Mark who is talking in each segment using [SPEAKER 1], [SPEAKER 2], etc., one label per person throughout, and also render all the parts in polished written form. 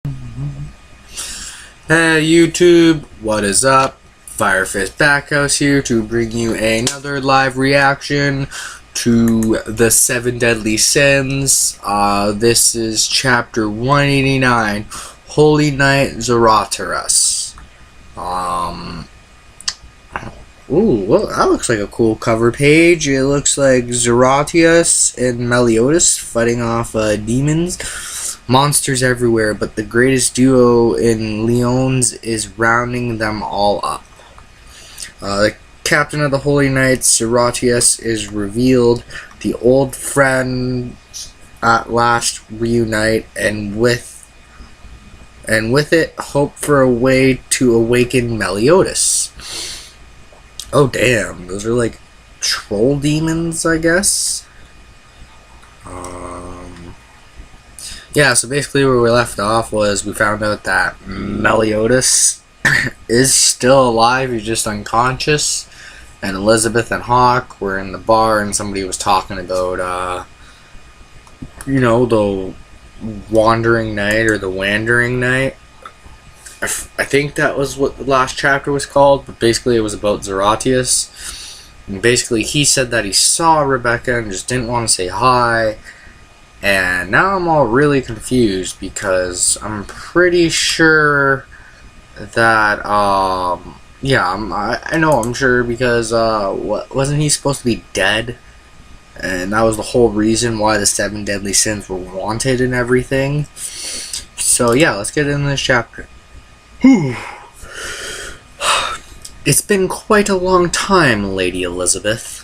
[SPEAKER 1] Hey YouTube, what is up? Firefist Backhouse here to bring you another live reaction to the 7 Deadly Sins. This is chapter 189, Holy Night Zoroasterus. Ooh, well, that looks like a cool cover page. It looks like Zoroasterus and Meliodas fighting off demons. Monsters everywhere, but the greatest duo in Lyons is rounding them all up. The captain of the Holy Knights, Zoroasterus, is revealed. The old friend at last reunite, and with it, hope for a way to awaken Meliodas. Oh damn, those are like troll demons, I guess. Yeah, so basically where we left off was we found out that Meliodas is still alive, he's just unconscious. And Elizabeth and Hawk were in the bar and somebody was talking about, the wandering night or the wandering night. I think that was what the last chapter was called, but basically it was about Zoroasterus. And basically he said that he saw Rebecca and just didn't want to say hi. And now I'm all really confused because I'm pretty sure that, I'm sure because, wasn't he supposed to be dead? And that was the whole reason why the 7 Deadly Sins were wanted and everything. So yeah, let's get into this chapter. It's been quite a long time, Lady Elizabeth.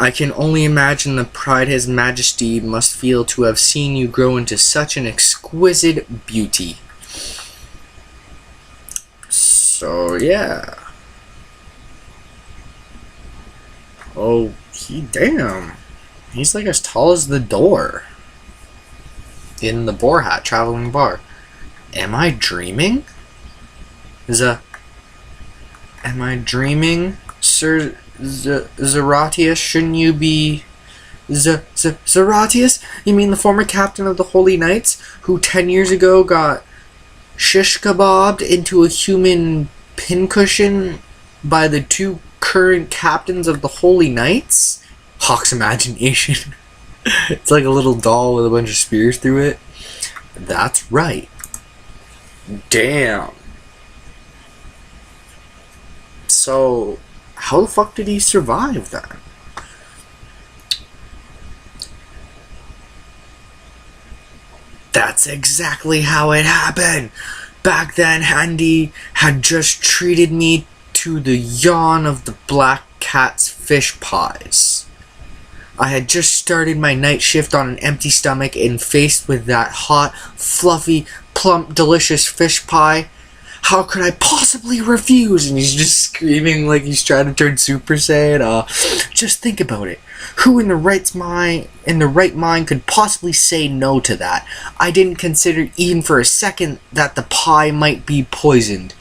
[SPEAKER 1] I can only imagine the pride His Majesty must feel to have seen you grow into such an exquisite beauty. So, yeah. Oh, damn. He's like as tall as the door. In the boar hat, traveling bar. Am I dreaming? Am I dreaming, Sir Zoroasterus? Shouldn't you be Zoroasterus? You mean the former captain of the Holy Knights, who 10 years ago got shish kebabbed into a human pincushion by the 2 current captains of the Holy Knights? Hawk's imagination. It's like a little doll with a bunch of spears through it. That's right. Damn. So, how the fuck did he survive then? That's exactly how it happened. Back then, Handy had just treated me to the yawn of the Black Cat's fish pies. I had just started my night shift on an empty stomach, and faced with that hot, fluffy, plump, delicious fish pie, how could I possibly refuse? And he's just screaming like he's trying to turn Super Saiyan. Just think about it. Who in the right mind could possibly say no to that? I didn't consider even for a second that the pie might be poisoned.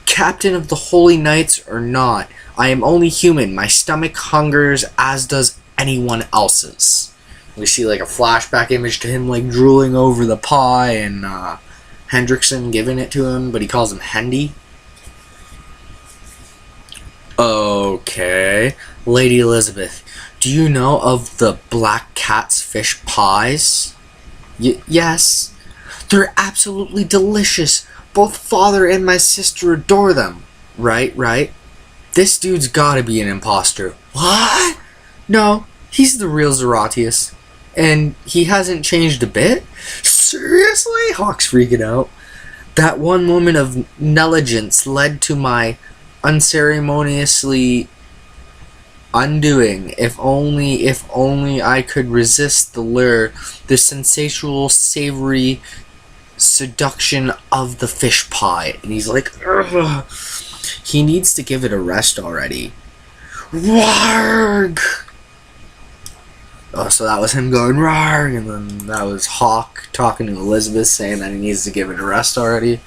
[SPEAKER 1] Captain of the Holy Knights or not, I am only human. My stomach hungers, as does anyone else's. We see like a flashback image to him like drooling over the pie, and Hendrickson giving it to him, but he calls him Hendy. Okay. Lady Elizabeth, do you know of the Black Cat's fish pies? Yes. They're absolutely delicious. Both father and my sister adore them. Right. This dude's gotta be an imposter. What? No, he's the real Zoroasterus. And he hasn't changed a bit? Seriously? Hawk's freaking out. That one moment of negligence led to my unceremoniously undoing. If only I could resist the lure, the sensual, savory seduction of the fish pie. And he's like, ugh. He needs to give it a rest already. Warg! Oh, so that was him going "Rawr," and then that was Hawk talking to Elizabeth saying that he needs to give it a rest already.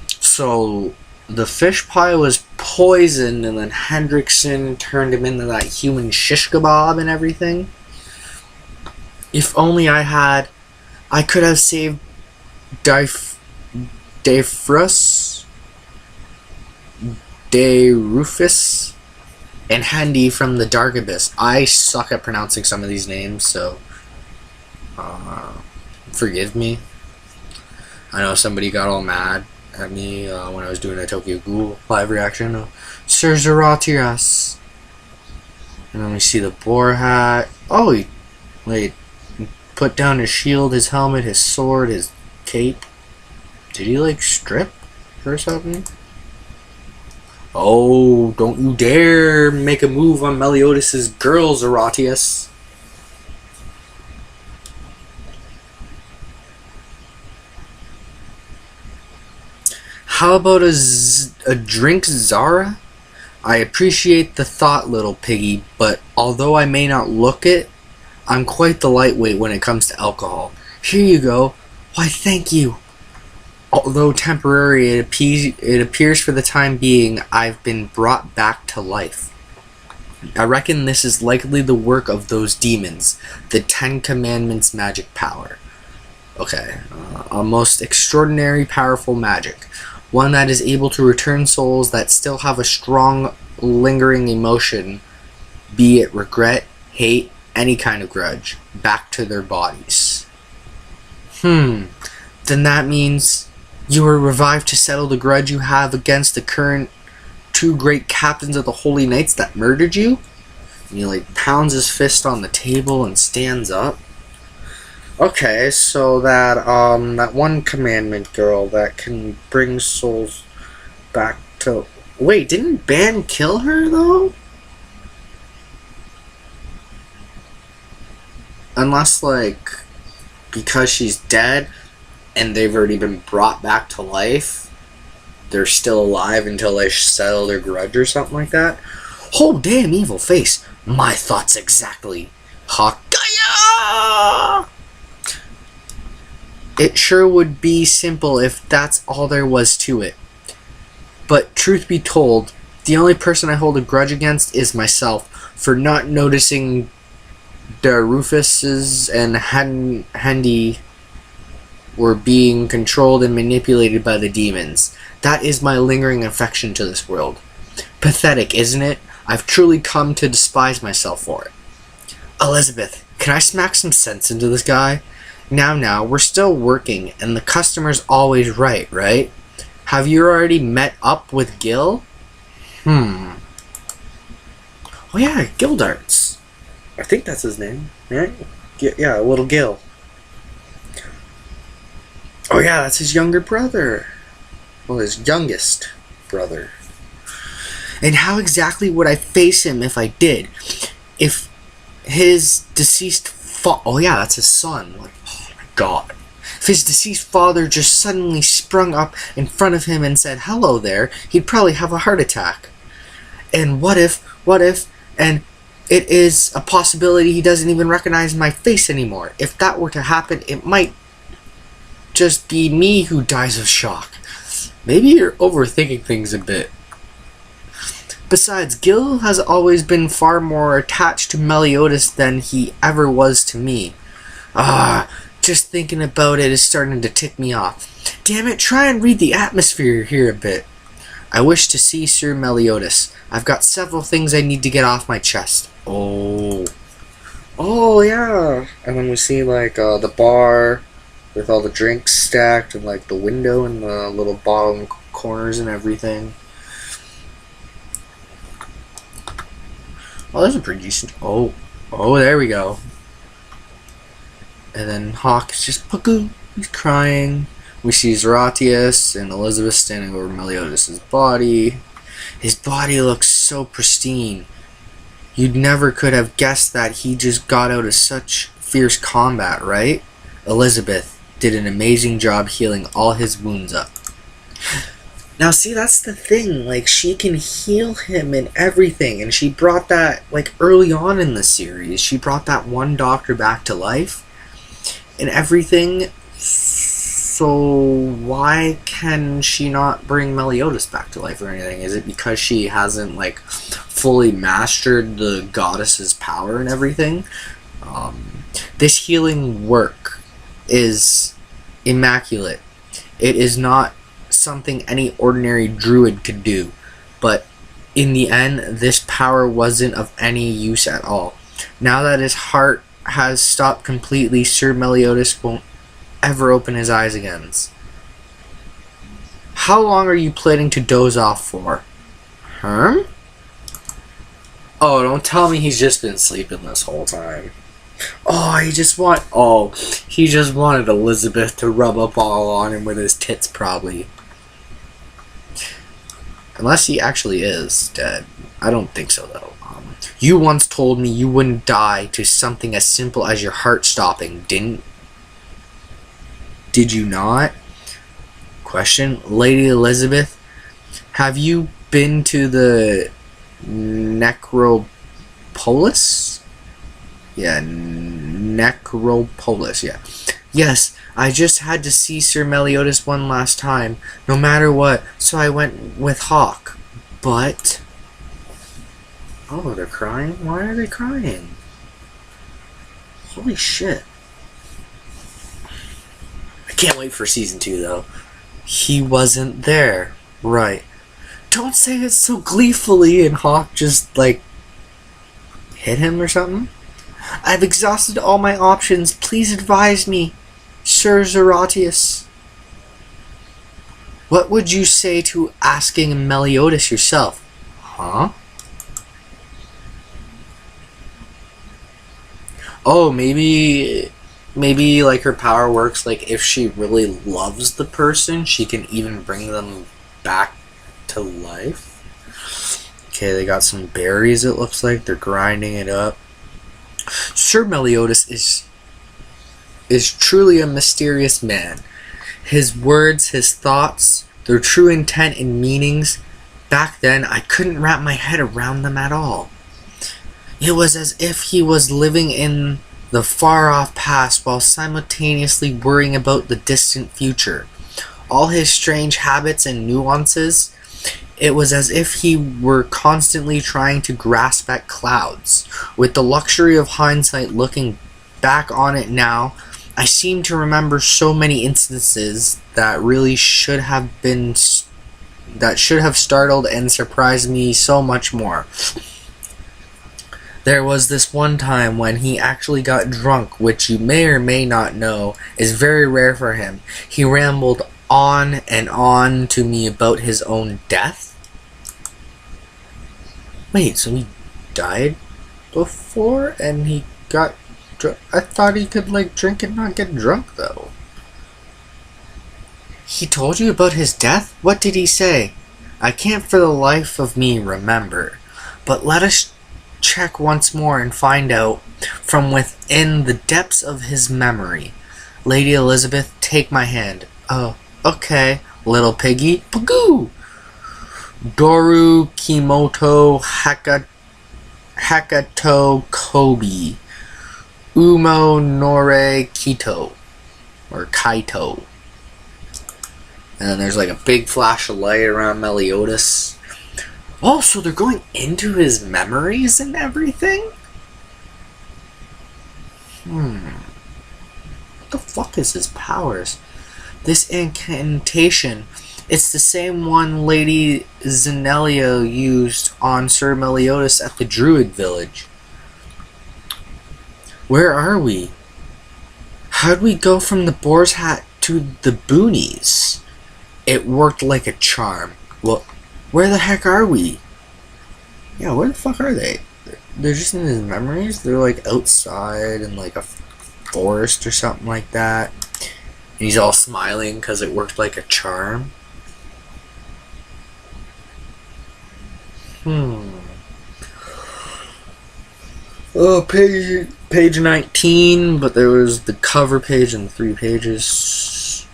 [SPEAKER 1] So the fish pie was poisoned, and then Hendrickson turned him into that human shish kebab and everything. If only I had I could have saved Dafrus, De Rufus, and Handy from the Dark Abyss. I suck at pronouncing some of these names, so forgive me. I know somebody got all mad at me when I was doing a Tokyo Ghoul live reaction. Sir Zaratiras. And then we see the boar hat. Oh, he put down his shield, his helmet, his sword, his cape. Did he like strip or something? Oh, don't you dare make a move on Meliodas' girl, Zaratias. How about a drink, Zara? I appreciate the thought, little piggy, but although I may not look it, I'm quite the lightweight when it comes to alcohol. Here you go. Why, thank you. Although temporary, it appears for the time being I've been brought back to life. I reckon this is likely the work of those demons, the 10 Commandments magic power. Okay, a most extraordinary, powerful magic. One that is able to return souls that still have a strong, lingering emotion, be it regret, hate, any kind of grudge, back to their bodies. Then that means you were revived to settle the grudge you have against the current 2 great captains of the Holy Knights that murdered you? And he like pounds his fist on the table and stands up. Okay, so that one commandment girl that can bring souls back to... Wait, didn't Ban kill her, though? Unless, like, because she's dead and they've already been brought back to life, they're still alive until they settle their grudge or something like that. Oh, damn evil face. My thoughts exactly. Hakaya! It sure would be simple if that's all there was to it. But truth be told, the only person I hold a grudge against is myself for not noticing the Rufuses and Handy were being controlled and manipulated by the demons. That is my lingering affection to this world. Pathetic, isn't it? I've truly come to despise myself for it. Elizabeth, can I smack some sense into this guy? Now, we're still working, and the customer's always right? Have you already met up with Gil? Oh yeah, Gildarts. I think that's his name, right? Yeah, little Gil. Oh yeah, that's his younger brother. Well, his youngest brother. And how exactly would I face him if I did? If his deceased oh yeah, that's his son. Like, oh my god. If his deceased father just suddenly sprung up in front of him and said, hello there, he'd probably have a heart attack. And what if, and it is a possibility he doesn't even recognize my face anymore. If that were to happen, it might just be me who dies of shock. Maybe you're overthinking things a bit. Besides, Gil has always been far more attached to Meliodas than he ever was to me. Just thinking about it is starting to tick me off. Damn it, try and read the atmosphere here a bit. I wish to see Sir Meliodas. I've got several things I need to get off my chest. Oh yeah. And then we see like the bar with all the drinks stacked and like the window and the little bottom corners and everything. Oh, that's a pretty decent... Oh, there we go. And then Hawk is just... Puku. He's crying. We see Zaratias and Elizabeth standing over Meliodas' body. His body looks so pristine. You'd never could have guessed that he just got out of such fierce combat, right? Elizabeth did an amazing job healing all his wounds up. Now, see, that's the thing. Like, she can heal him and everything. And she brought that, like, early on in the series. She brought that one doctor back to life. And everything. So, why can she not bring Meliodas back to life or anything? Is it because she hasn't, like, fully mastered the goddess's power and everything? This healing work is immaculate. It is not something any ordinary druid could do, but in the end, this power wasn't of any use at all. Now that his heart has stopped completely, Sir Meliodas won't ever open his eyes again. How long are you planning to doze off for? Herm? Oh, don't tell me he's just been sleeping this whole time. He just wanted Elizabeth to rub up all on him with his tits, probably. Unless he actually is dead. I don't think so, though. You once told me you wouldn't die to something as simple as your heart stopping, did you not? Question. Lady Elizabeth, have you been to the Necropolis? Yeah, Necropolis, yeah. Yes, I just had to see Sir Meliodas one last time, no matter what, so I went with Hawk. But... oh, they're crying? Why are they crying? Holy shit. I can't wait for season 2, though. He wasn't there. Right. Don't say it so gleefully and Hawk just, like, hit him or something. I've exhausted all my options. Please advise me, Sir Zeratius. What would you say to asking Meliodas yourself? Huh? Oh, maybe like her power works like if she really loves the person, she can even bring them back to life. Okay, they got some berries, it looks like. They're grinding it up. Sir Meliodas is truly a mysterious man. His words, his thoughts, their true intent and meanings, back then I couldn't wrap my head around them at all. It was as if he was living in the far-off past while simultaneously worrying about the distant future. All his strange habits and nuances, it was as if he were constantly trying to grasp at clouds. With the luxury of hindsight looking back on it now, I seem to remember so many instances that really should have startled and surprised me so much more. There was this one time when he actually got drunk, which you may or may not know is very rare for him. He rambled on and on to me about his own death. Wait, so he died before and he got drunk? I thought he could, like, drink and not get drunk, though. He told you about his death? What did he say? I can't for the life of me remember. But let us check once more and find out from within the depths of his memory. Lady Elizabeth, take my hand. Oh, okay, little piggy. Pagoo! Doru Kimoto Hakato Kobi. Umo Nore Kito. Or Kaito. And then there's like a big flash of light around Meliodas. Oh, so they're going into his memories and everything? What the fuck is his powers? This incantation, it's the same one Lady Zenelio used on Sir Meliodas at the Druid village. Where are we? How'd we go from the boar's hat to the boonies? It worked like a charm. Well, where the heck are we? Yeah, where the fuck are they? They're just in his memories? They're like outside in like a forest or something like that. And he's all smiling because it worked like a charm. Oh, page 19, but there was the cover page and 3 pages.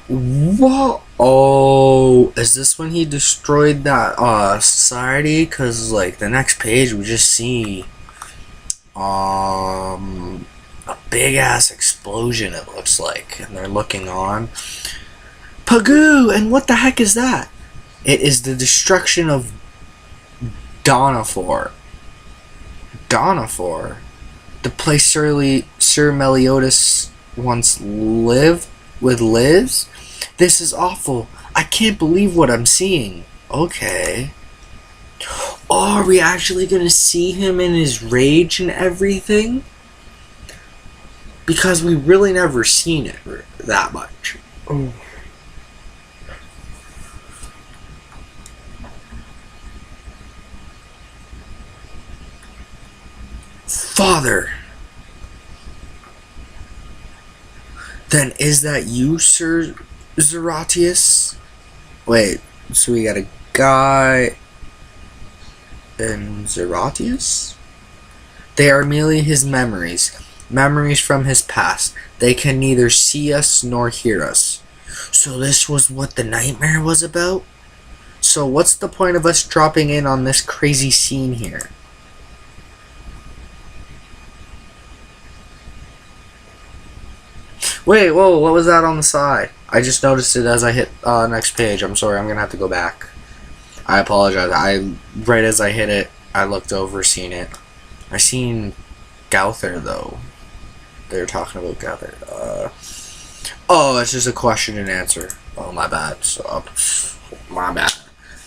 [SPEAKER 1] What? Oh, is this when he destroyed that society? Cause like the next page we just see a big ass explosion, it looks like, and they're looking on. Pagoo, and what the heck is that? It is the destruction of Donafor. Donafor, the place Sir Meliodas once lived with Liz? This is awful. I can't believe what I'm seeing. Okay. Oh, are we actually gonna see him in his rage and everything? Because we really never seen it that much. Oh. Father! Then is that you, Sir Zeratius? Wait, so we got a guy and Zeratius? They are merely his memories from his past. They can neither see us nor hear us. So this was what the nightmare was about? So what's the point of us dropping in on this crazy scene here? Wait, whoa, what was that on the side? I just noticed it as I hit next page. I'm sorry, I'm gonna have to go back. I apologize. Right as I hit it, I looked over, seen it. I seen Gauther though. They're talking about Gauther. Oh, it's just a question and answer. Oh, my bad. So, my bad.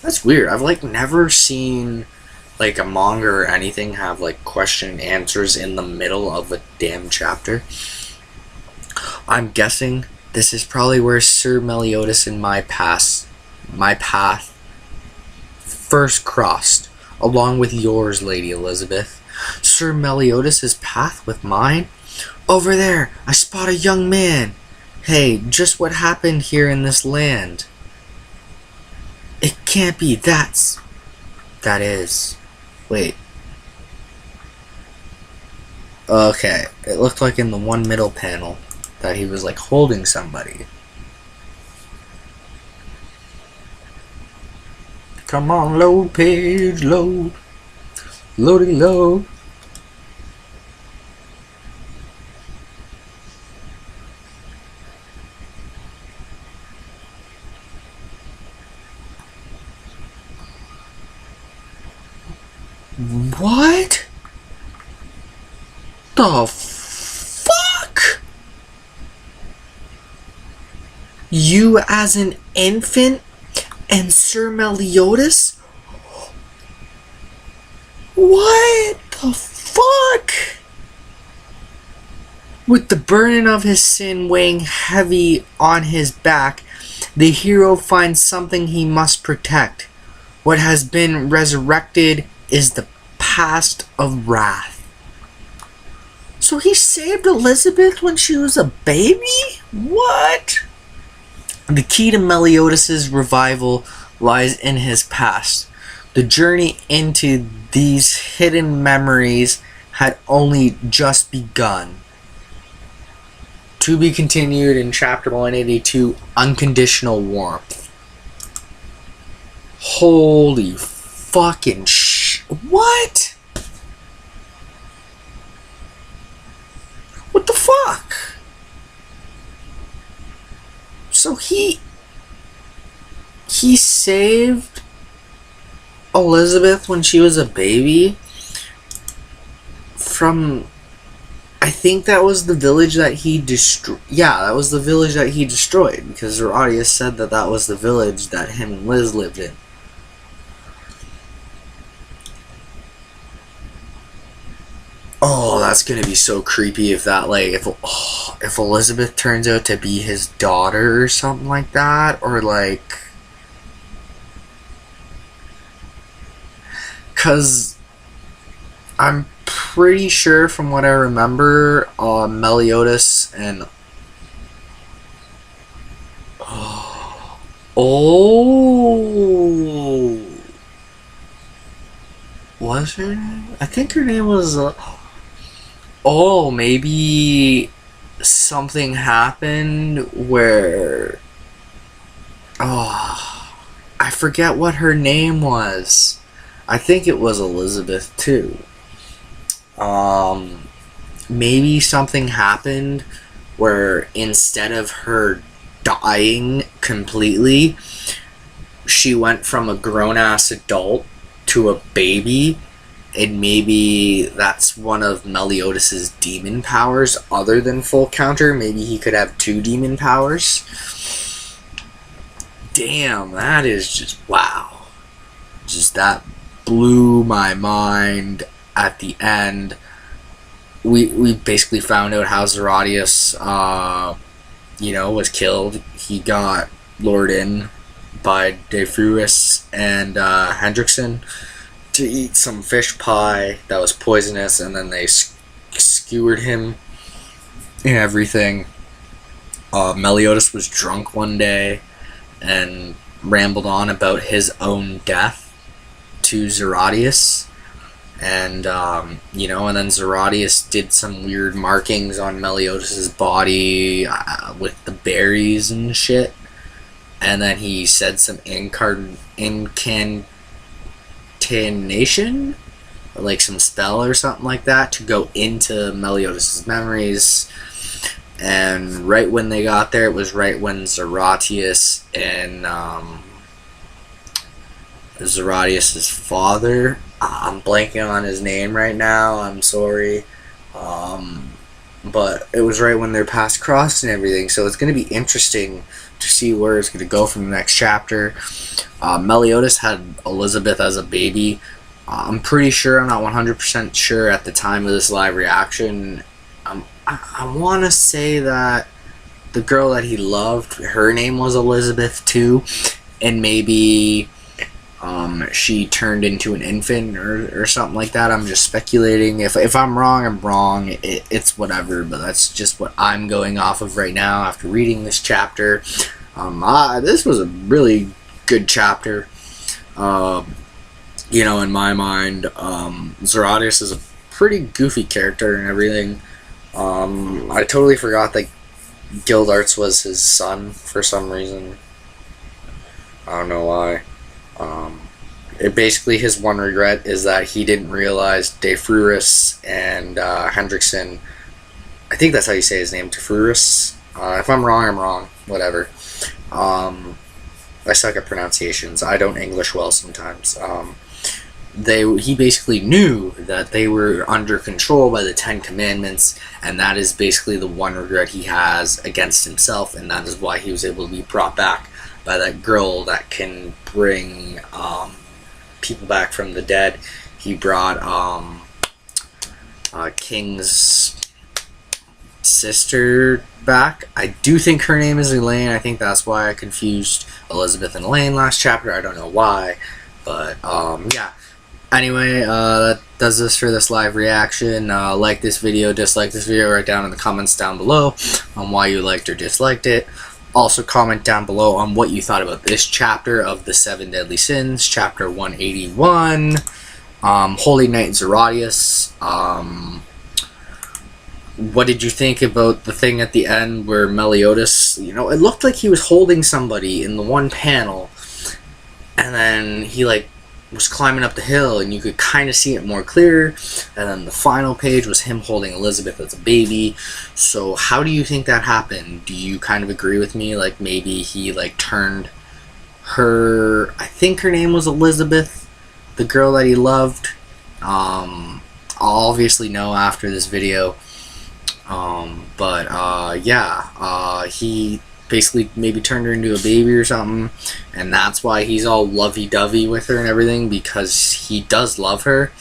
[SPEAKER 1] That's weird. I've like never seen like a manga or anything have like question and answers in the middle of a damn chapter. I'm guessing this is probably where Sir Meliodas and my path first crossed, along with yours, Lady Elizabeth. Sir Meliodas' path with mine? Over there, I spot a young man. Hey, just what happened here in this land? It can't be that is. Wait. Okay, it looked like in the one middle panel that he was like holding somebody. Come on, load page, load. Loading load. What? The fuck? You as an infant and Sir Meliodas? What the fuck? With the burden of his sin weighing heavy on his back, the hero finds something he must protect. What has been resurrected is the past of wrath. So he saved Elizabeth when she was a baby? What? The key to Meliodas' revival lies in his past. The journey into these hidden memories had only just begun. To be continued in chapter 182, Unconditional Warmth. Holy fucking what? What the fuck? So he saved Elizabeth when she was a baby from, I think that was the village that he destroyed. Yeah, that was the village that he destroyed, because Herodias said that that was the village that him and Liz lived in. Oh, that's gonna be so creepy if that, like, if Elizabeth turns out to be his daughter or something like that, or like, cause I'm pretty sure from what I remember, Meliodas and was her name? I think her name was. Maybe something happened where. I forget what her name was. I think it was Elizabeth too. Maybe something happened where instead of her dying completely, she went from a grown-ass adult to a baby, and maybe that's one of Meliodas's demon powers other than full counter. Maybe he could have 2 demon powers. Damn, that is just wow. Just that blew my mind at the end. We basically found out how Zeratius was killed. He got lured in by De Fruis and Hendrickson to eat some fish pie that was poisonous, and then they skewered him and everything. Meliodas was drunk one day and rambled on about his own death to Zeratius. And, and then Zeratius did some weird markings on Meliodas' body with the berries and shit. And then he said some incantation, like some spell or something like that, to go into Meliodas' memories. And right when they got there, it was right when Zeratius and Zeratius' father, I'm blanking on his name right now, I'm sorry, but it was right when they're past cross and everything, so it's going to be interesting to see where it's going to go from the next chapter. Meliodas had Elizabeth as a baby. I'm pretty sure, I'm not 100% sure at the time of this live reaction. I want to say that the girl that he loved, her name was Elizabeth too, and maybe she turned into an infant or something like that. I'm just speculating. If I'm wrong, I'm wrong. It's whatever, but that's just what I'm going off of right now after reading this chapter. This was a really good chapter. In my mind, Zeratius is a pretty goofy character and everything. I totally forgot that Gildarts was his son for some reason. I don't know why. Basically, his one regret is that he didn't realize De Fruis and Hendrickson. I think that's how you say his name, De Fruis. If I'm wrong, I'm wrong. Whatever. I suck at pronunciations. I don't English well sometimes. He basically knew that they were under control by the 10 Commandments, and that is basically the one regret he has against himself, and that is why he was able to be brought back by that girl that can bring people back from the dead. He brought King's sister back. I do think her name is Elaine. I think that's why I confused Elizabeth and Elaine last chapter. I don't know why, but yeah. Anyway, that does this for this live reaction. Like this video, dislike this video, write down in the comments down below on why you liked or disliked it. Also comment down below on what you thought about this chapter of the 7 Deadly Sins, chapter 181, Holy Knight Zeratius. What did you think about the thing at the end where Meliodas, it looked like he was holding somebody in the one panel, and then he was climbing up the hill and you could kind of see it more clear, and then the final page was him holding Elizabeth as a baby. So how do you think that happened? Do you kind of agree with me, like maybe he turned her, I think her name was Elizabeth, the girl that he loved? I'll obviously know after this video, he basically maybe turned her into a baby or something, and that's why he's all lovey-dovey with her and everything, because he does love her,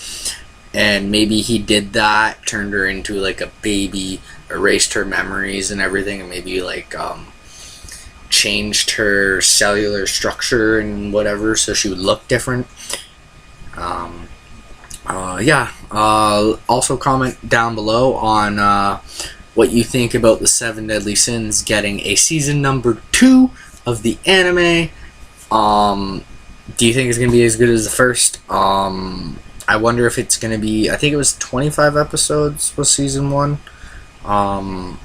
[SPEAKER 1] and maybe he did that, turned her into a baby, erased her memories and everything, and maybe changed her cellular structure and whatever so she would look different. Also comment down below on what you think about the 7 Deadly Sins getting a season number 2 of the anime. Do you think it's going to be as good as the first? I wonder if it's going to be, I think it was 25 episodes was season 1. And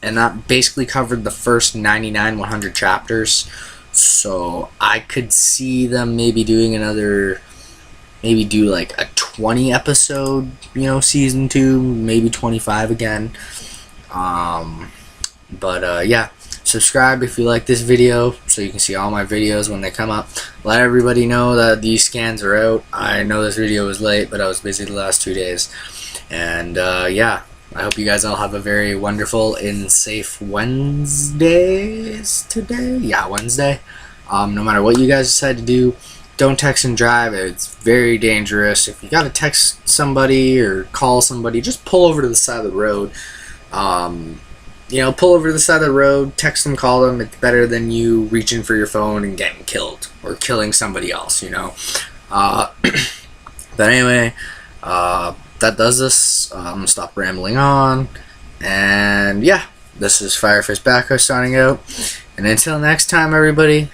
[SPEAKER 1] that basically covered the first 99, 100 chapters. So I could see them maybe doing another, maybe do a 20 episode, season 2, maybe 25 again. Yeah. subscribe if you like this video so you can see all my videos when they come up. Let everybody know that these scans are out. I know this video was late, but I was busy the last 2 days. And yeah, I hope you guys all have a very wonderful and safe Wednesdays today. Yeah, Wednesday. No matter what you guys decide to do, don't text and drive. It's very dangerous. If you gotta text somebody or call somebody, just pull over to the side of the road. Pull over to the side of the road, text them, call them. It's better than you reaching for your phone and getting killed or killing somebody else, But anyway, that does this. I'm gonna stop rambling on. And yeah, this is Firefish Backer signing out. And until next time, everybody,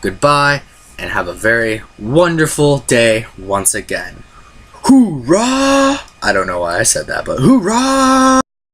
[SPEAKER 1] goodbye. And have a very wonderful day once again. Hoorah! I don't know why I said that, but hoorah!